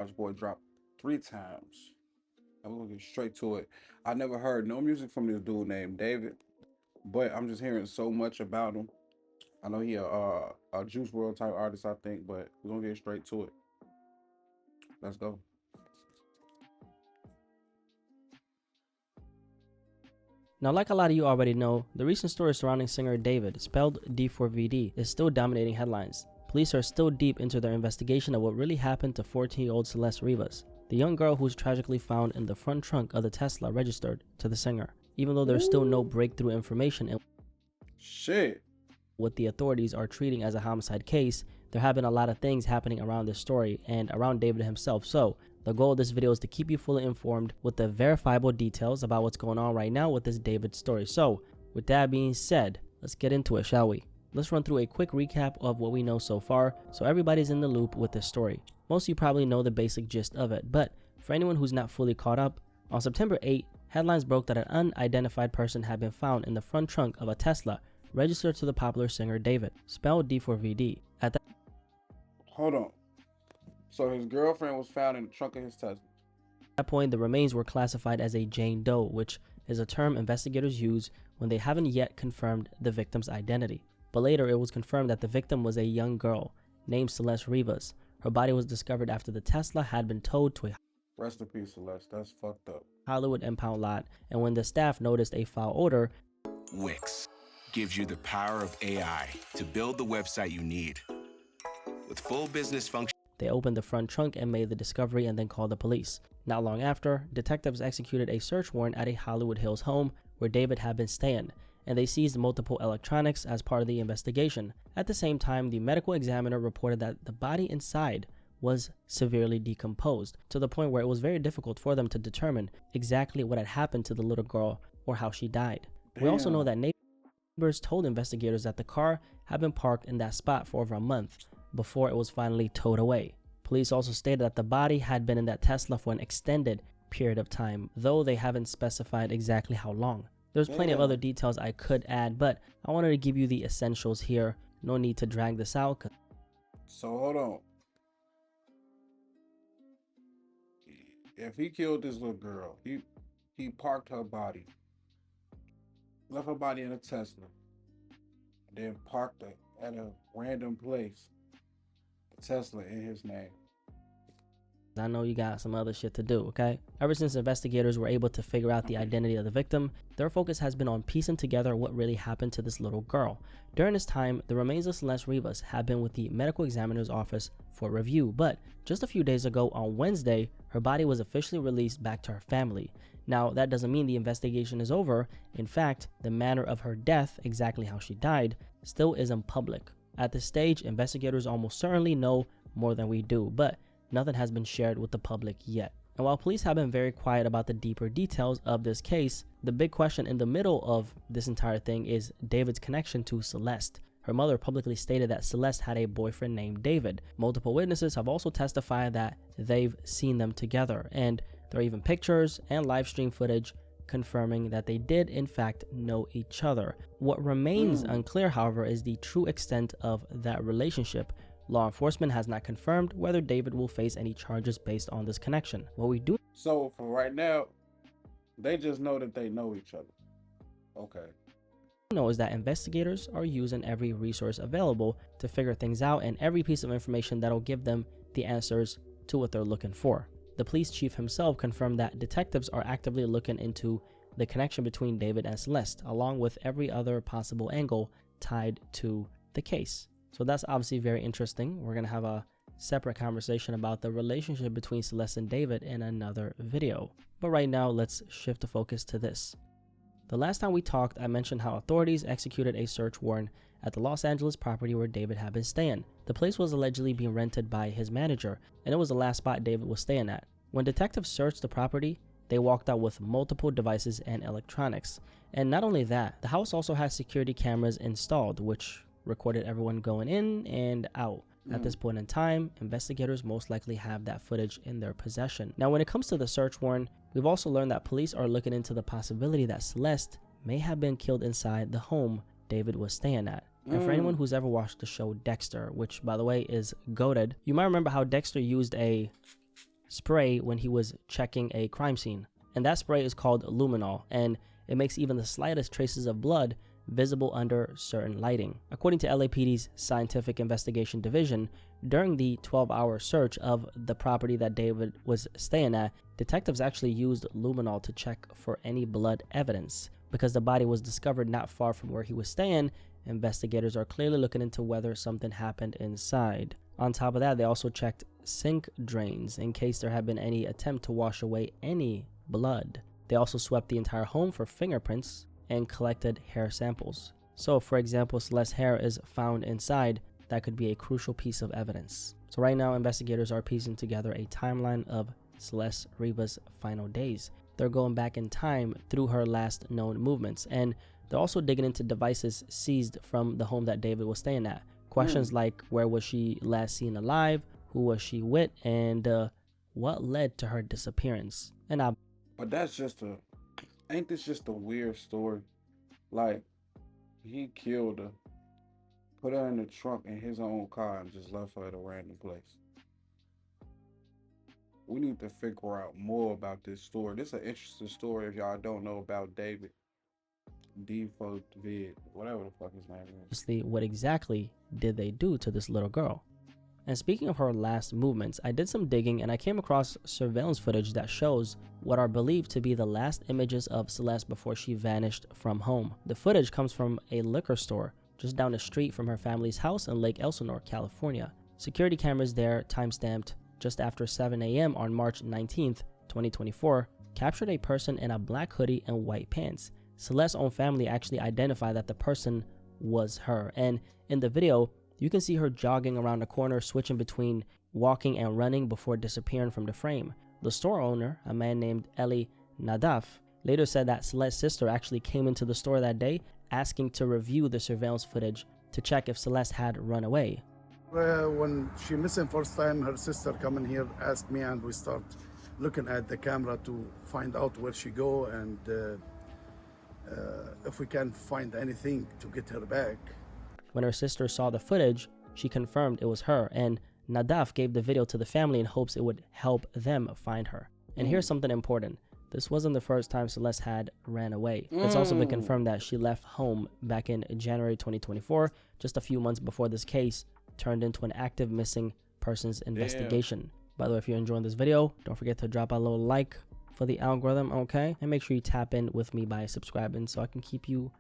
Our boy dropped 3 times. And we're gonna get straight to it. I never heard no music from this dude named David, but I'm just hearing so much about him. I know he a Juice World type artist, I think, but we're gonna get straight to it. Let's go. Now, like a lot of you already know, the recent story surrounding singer David, spelled d4vd, is still dominating headlines. Police are still deep into their investigation of what really happened to 14-year-old Celeste Rivas, the young girl who was tragically found in the front trunk of the Tesla registered to the singer. Even though there's still no breakthrough information in Shit. what the authorities are treating as a homicide case, there have been a lot of things happening around this story and around David himself. So the goal of this video is to keep you fully informed with the verifiable details about what's going on right now with this David story. So with that being said, let's get into it, shall we? Let's run through a quick recap of what we know so far so everybody's in the loop with this story. Most of you probably know the basic gist of it, but for anyone who's not fully caught up, on September 8, headlines broke that an unidentified person had been found in the front trunk of a Tesla registered to the popular singer David, spelled D4VD. At Hold on. So his girlfriend was found in the trunk of his Tesla. that point, the remains were classified as a Jane Doe, which is a term investigators use when they haven't yet confirmed the victim's identity. But later, it was confirmed that the victim was a young girl named Celeste Rivas. Her body was discovered after the Tesla had been towed to a Rest in peace, Celeste. That's fucked up. Hollywood impound lot, and when the staff noticed a foul odor, Wix gives you the power of AI to build the website you need. With full business function. they opened the front trunk and made the discovery and then called the police. Not long after, detectives executed a search warrant at a Hollywood Hills home where David had been staying, and they seized multiple electronics as part of the investigation. At the same time, the medical examiner reported that the body inside was severely decomposed, to the point where it was very difficult for them to determine exactly what had happened to the little girl or how she died. We also know that neighbors told investigators that the car had been parked in that spot for over a month before it was finally towed away. Police also stated that the body had been in that Tesla for an extended period of time, though they haven't specified exactly how long. There's plenty of other details I could add, but I wanted to give you the essentials here. No need to drag this out. So hold on. If he killed this little girl, he parked her body, left her body in a Tesla, then parked it at a random place, a Tesla in his name. I know you got some other shit to do, okay? Ever since investigators were able to figure out the identity of the victim, their focus has been on piecing together what really happened to this little girl. During this time, the remains of Celeste Rivas have been with the medical examiner's office for review, but just a few days ago on Wednesday, her body was officially released back to her family. Now, that doesn't mean the investigation is over. In fact, the manner of her death, exactly how she died, still isn't public. At this stage, investigators almost certainly know more than we do, but nothing has been shared with the public yet. And while police have been very quiet about the deeper details of this case, the big question in the middle of this entire thing is David's connection to Celeste. Her mother publicly stated that Celeste had a boyfriend named David. Multiple witnesses have also testified that they've seen them together, and there are even pictures and live stream footage confirming that they did in fact know each other. What remains unclear, however, is the true extent of that relationship. Law enforcement has not confirmed whether David will face any charges based on this connection. What we do So for right now, they just know that they know each other. Okay. know is that investigators are using every resource available to figure things out and every piece of information that'll give them the answers to what they're looking for. The police chief himself confirmed that detectives are actively looking into the connection between David and Celeste, along with every other possible angle tied to the case. So that's obviously very interesting. We're going to have a separate conversation about the relationship between Celeste and David in another video. But right now, let's shift the focus to this. The last time we talked, I mentioned how authorities executed a search warrant at the Los Angeles property where David had been staying. The place was allegedly being rented by his manager, and it was the last spot David was staying at. When detectives searched the property, they walked out with multiple devices and electronics. And not only that, the house also has security cameras installed, which recorded everyone going in and out. At this point in time, investigators most likely have that footage in their possession. Now, when it comes to the search warrant, we've also learned that police are looking into the possibility that Celeste may have been killed inside the home David was staying at. And for anyone who's ever watched the show Dexter, which by the way is goated, you might remember how Dexter used a spray when he was checking a crime scene. And that spray is called luminol, and it makes even the slightest traces of blood visible under certain lighting. According to LAPD's Scientific Investigation Division, during the 12-hour search of the property that David was staying at, detectives actually used luminol to check for any blood evidence. Because the body was discovered not far from where he was staying, investigators are clearly looking into whether something happened inside. On top of that, they also checked sink drains in case there had been any attempt to wash away any blood. They also swept the entire home for fingerprints and collected hair samples. So, for example, Celeste's hair is found inside. That could be a crucial piece of evidence. So right now, investigators are piecing together a timeline of Celeste Riva's final days. They're going back in time through her last known movements, and they're also digging into devices seized from the home that David was staying at. Questions like, where was she last seen alive, who was she with, and what led to her disappearance. But that's just ain't this just a weird story? Like, he killed her, put her in the trunk in his own car, and just left her at a random place. We need to figure out more about this story. This is an interesting story if y'all don't know about David. d4vd, whatever the fuck his name is. Obviously, what exactly did they do to this little girl? And speaking of her last movements, I did some digging and I came across surveillance footage that shows what are believed to be the last images of Celeste before she vanished from home. The footage comes from a liquor store just down the street from her family's house in Lake Elsinore, California. Security cameras there, timestamped just after 7 a.m. on March 19th, 2024, captured a person in a black hoodie and white pants. Celeste's own family actually identified that the person was her, and in the video, you can see her jogging around the corner, switching between walking and running before disappearing from the frame. The store owner, a man named Eli Nadaf, later said that Celeste's sister actually came into the store that day asking to review the surveillance footage to check if Celeste had run away. When she missing first time, her sister come in here, asked me, and we start looking at the camera to find out where she go and if we can find anything to get her back. When her sister saw the footage, she confirmed it was her, and Nadaf gave the video to the family in hopes it would help them find her. And here's something important. This wasn't the first time Celeste had ran away. It's also been confirmed that she left home back in January 2024, just a few months before this case turned into an active missing persons investigation. By the way, if you're enjoying this video, don't forget to drop a little like for the algorithm, okay? And make sure you tap in with me by subscribing so I can keep you.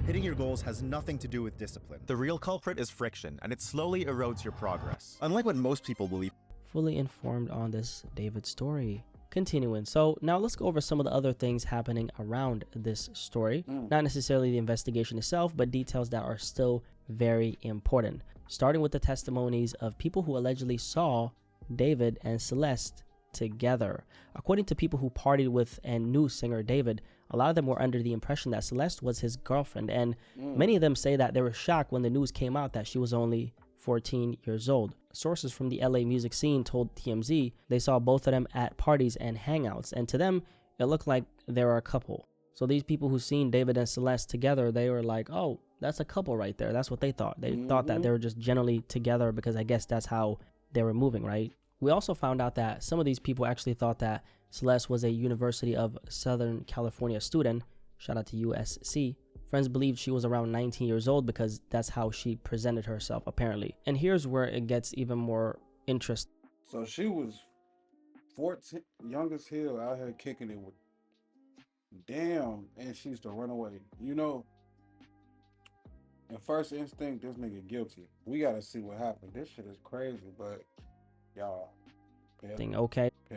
Hitting your goals has nothing to do with discipline. The real culprit is friction, and it slowly erodes your progress. Unlike what most people believe. Fully informed on this David story. Continuing, so now let's go over some of the other things happening around this story. Not necessarily the investigation itself, but details that are still very important. Starting with the testimonies of people who allegedly saw David and Celeste together. According to people who partied with and knew singer David, a lot of them were under the impression that Celeste was his girlfriend, and many of them say that they were shocked when the news came out that she was only 14 years old. Sources from the LA music scene told TMZ they saw both of them at parties and hangouts, and to them, it looked like they were a couple. So these people who seen David and Celeste together, they were like, oh, that's a couple right there. That's what they thought. They thought that they were just generally together because I guess that's how they were moving, right? We also found out that some of these people actually thought that Celeste was a University of Southern California student. Shout out to USC. Friends believed she was around 19 years old because that's how she presented herself, apparently. And here's where it gets even more interesting. So she was 14, young as hell, out here kicking it with. Damn, and she used to run away. You know, in first instinct, this nigga guilty. We gotta see what happened. This shit is crazy, but y'all, pay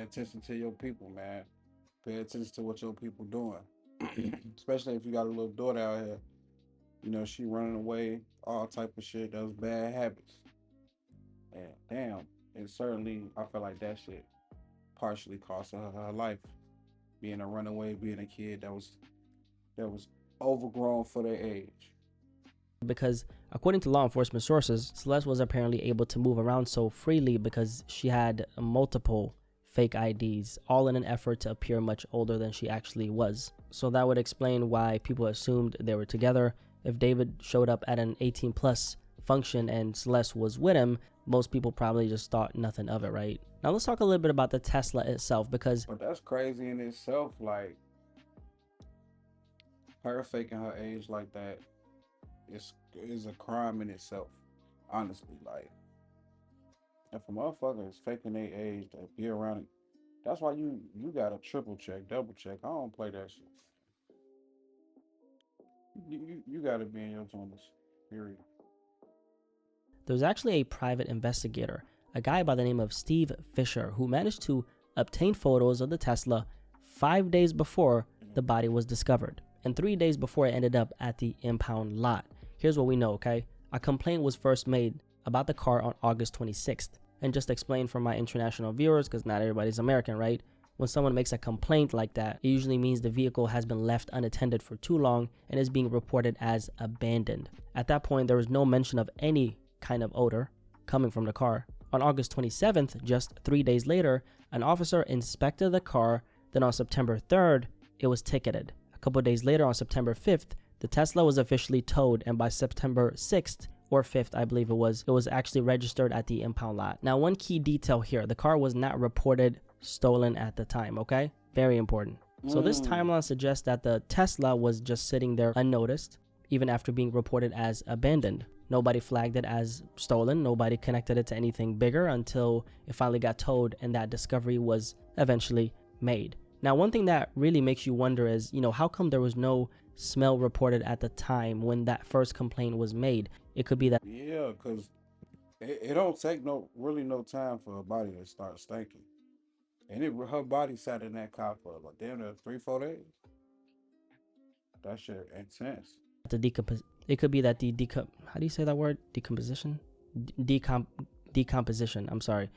attention to your people, man. Pay attention to what your people doing. Especially if you got a little daughter out here. You know, she running away, all type of shit. Those bad habits. And damn, and certainly I feel like that shit partially cost her life. Being a runaway, being a kid that was overgrown for their age. Because according to law enforcement sources, Celeste was apparently able to move around so freely because she had multiple fake IDs, all in an effort to appear much older than she actually was. So that would explain why people assumed they were together. If David showed up at an 18+ function and Celeste was with him, most people probably just thought nothing of it, right? Now let's talk a little bit about the Tesla itself, because But that's crazy in itself. Like, her faking her age like that is a crime in itself. Honestly, like, if a motherfucker is faking their age to be around it, that's why you gotta triple check, double check. I don't play that shit. You gotta be in your 20s. Period. there's actually a private investigator, a guy by the name of Steve Fisher, who managed to obtain photos of the Tesla 5 days before the body was discovered and 3 days before it ended up at the impound lot. Here's what we know, okay? A complaint was first made about the car on August 26th. And just to explain for my international viewers, because not everybody's American, right? When someone makes a complaint like that, it usually means the vehicle has been left unattended for too long and is being reported as abandoned. At that point, there was no mention of any kind of odor coming from the car. On August 27th, just 3 days later, an officer inspected the car. Then on September 3rd, it was ticketed. A couple of days later, on September 5th, the Tesla was officially towed, and by September 6th, or 5th, I believe it was actually registered at the impound lot. Now, one key detail here, the car was not reported stolen at the time, okay? Very important. So this timeline suggests that the Tesla was just sitting there unnoticed, even after being reported as abandoned. Nobody flagged it as stolen. Nobody connected it to anything bigger until it finally got towed and that discovery was eventually made. Now, one thing that really makes you wonder is, how come there was no smell reported at the time when that first complaint was made? It could be that Yeah, because it don't take really no time for her body to start stinking. And her body sat in that car for like damn near 3-4 days. That shit intense. the decompos. It could be that how do you say that word? Decomposition? Decomposition. I'm sorry.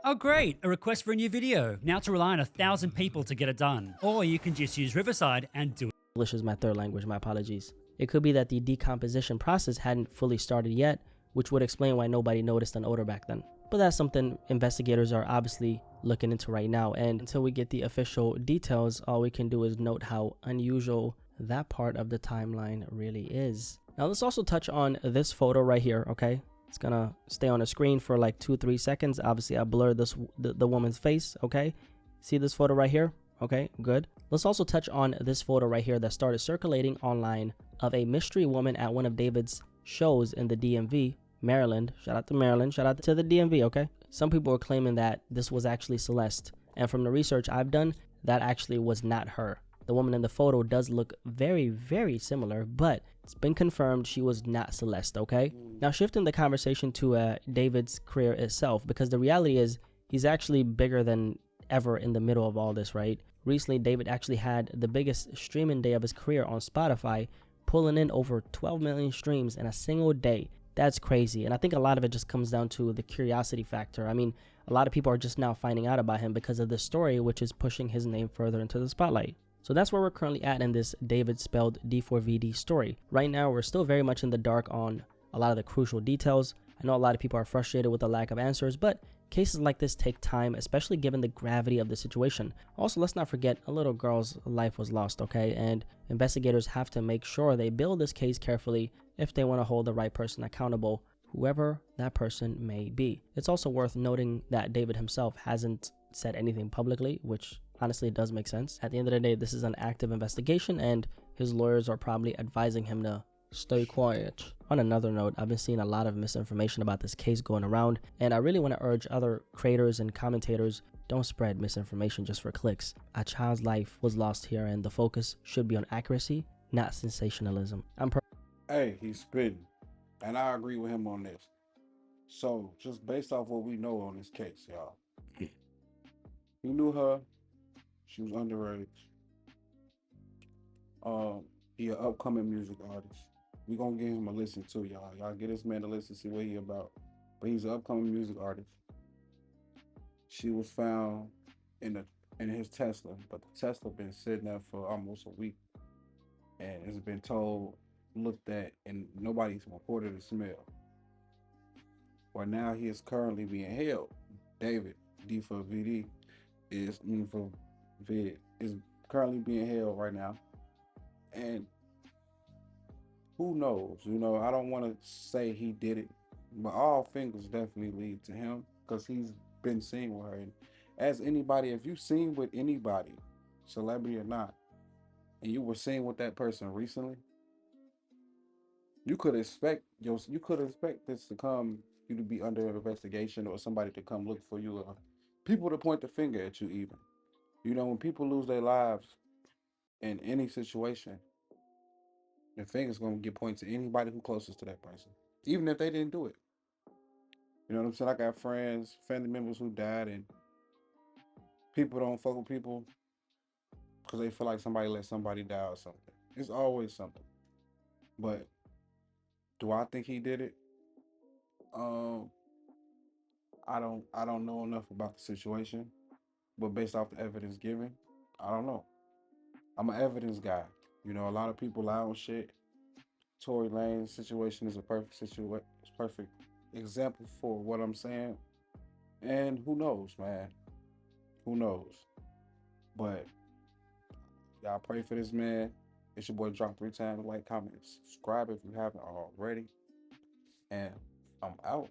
Oh great, a request for a new video. Now to rely on 1,000 people to get it done. Or you can just use Riverside and do it. English is my third language, my apologies. It could be that the decomposition process hadn't fully started yet, which would explain why nobody noticed an odor back then. But that's something investigators are obviously looking into right now, and until we get the official details, all we can do is note how unusual that part of the timeline really is. Now let's also touch on this photo right here, okay? It's gonna stay on the screen for like 2-3 seconds. Obviously I blurred the woman's face, okay? See this photo right here? Okay, good. Let's also touch on this photo right here that started circulating online of a mystery woman at one of David's shows in the DMV, Maryland. Shout out to Maryland, shout out to the DMV, okay? Some people are claiming that this was actually Celeste, and from the research I've done, that actually was not her. The woman in the photo does look very, very similar, but it's been confirmed she was not Celeste, okay? Now shifting the conversation to David's career itself, because the reality is he's actually bigger than ever in the middle of all this, right? Recently, David actually had the biggest streaming day of his career on Spotify, pulling in over 12 million streams in a single day. That's crazy. And I think a lot of it just comes down to the curiosity factor. I mean, a lot of people are just now finding out about him because of this story, which is pushing his name further into the spotlight. So that's where we're currently at in this David spelled d4vd story. Right now, we're still very much in the dark on a lot of the crucial details. I know a lot of people are frustrated with the lack of answers, but cases like this take time, especially given the gravity of the situation. Also, let's not forget a little girl's life was lost, okay? And investigators have to make sure they build this case carefully if they want to hold the right person accountable, whoever that person may be. It's also worth noting that David himself hasn't said anything publicly, which honestly does make sense. At the end of the day, this is an active investigation and his lawyers are probably advising him to stay quiet. On another note, I've been seeing a lot of misinformation about this case going around, and I really want to urge other creators and commentators, don't spread misinformation just for clicks. A child's life was lost here, and the focus should be on accuracy, not sensationalism. Hey, he's spitting. And I agree with him on this. So, just based off what we know on this case, y'all. He knew her. She was underage. He an upcoming music artist. We gonna give him a listen too, y'all. Y'all get this man to listen, see what he about. But he's an upcoming music artist. She was found in his Tesla, but the Tesla been sitting there for almost a week, and it's been told, looked at, and nobody's reported a smell. Well, now he is currently being held. David d4vd is currently being held right now, and Who knows? You know, I don't want to say he did it, but all fingers definitely lead to him because he's been seen with her. And as anybody, if you seen with anybody, celebrity or not, and you were seen with that person recently, you could expect this to come, you to be under investigation, or somebody to come look for you, or people to point the finger at you even. You know, when people lose their lives in any situation, the finger's gonna get pointed to anybody who closest to that person, even if they didn't do it. You know what I'm saying? I got friends, family members who died, and people don't fuck with people because they feel like somebody let somebody die or something. It's always something. But do I think he did it? Um, I don't know enough about the situation, but based off the evidence given, I don't know. I'm an evidence guy. You know, a lot of people lie on shit. Tory Lane's situation is a perfect example for what I'm saying. And who knows, man? Who knows? But y'all pray for this man. It's your boy Drop 3 times, like, comment, subscribe if you haven't already. And I'm out.